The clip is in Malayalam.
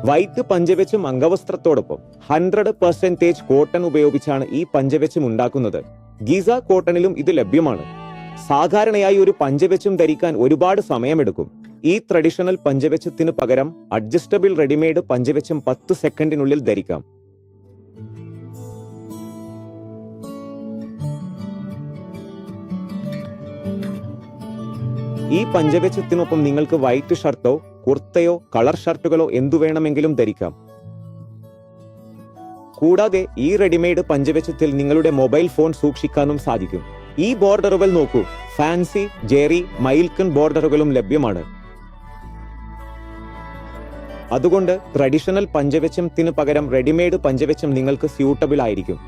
വൈറ്റ് പഞ്ചവെച്ചും അംഗവസ്ത്രത്തോടൊപ്പം 100% കോട്ടൺ ഉപയോഗിച്ചാണ് ഈ പഞ്ചവെച്ചും ഉണ്ടാക്കുന്നത്. ഗീസ കോട്ടണിലും ഇത് ലഭ്യമാണ്. സാധാരണയായി ഒരു പഞ്ചവെച്ചും ധരിക്കാൻ ഒരുപാട് സമയമെടുക്കും. ഈ ട്രഡീഷണൽ പഞ്ചവെച്ചത്തിന് പകരം അഡ്ജസ്റ്റബിൾ റെഡിമെയ്ഡ് പഞ്ചവെച്ചും 10 സെക്കൻഡിനുള്ളിൽ ധരിക്കാം. ഈ പഞ്ചവെച്ചത്തിനൊപ്പം നിങ്ങൾക്ക് വൈറ്റ് ഷർട്ടോ കുർത്തയോ കളർ ഷർട്ടുകളോ എന്തു വേണമെങ്കിലും ധരിക്കാം. കൂടാതെ ഈ റെഡിമെയ്ഡ് പഞ്ചവെച്ചത്തിൽ നിങ്ങളുടെ മൊബൈൽ ഫോൺ സൂക്ഷിക്കാനും സാധിക്കും. ഈ ബോർഡറുകൾ നോക്കൂ, ഫാൻസി, ജെറി, മൈൽക്കൺ ബോർഡറുകളും ലഭ്യമാണ്. അതുകൊണ്ട് ട്രഡീഷണൽ പഞ്ചവെച്ചത്തിന് പകരം റെഡിമെയ്ഡ് പഞ്ചവെച്ചം നിങ്ങൾക്ക് സ്യൂട്ടബിൾ ആയിരിക്കും.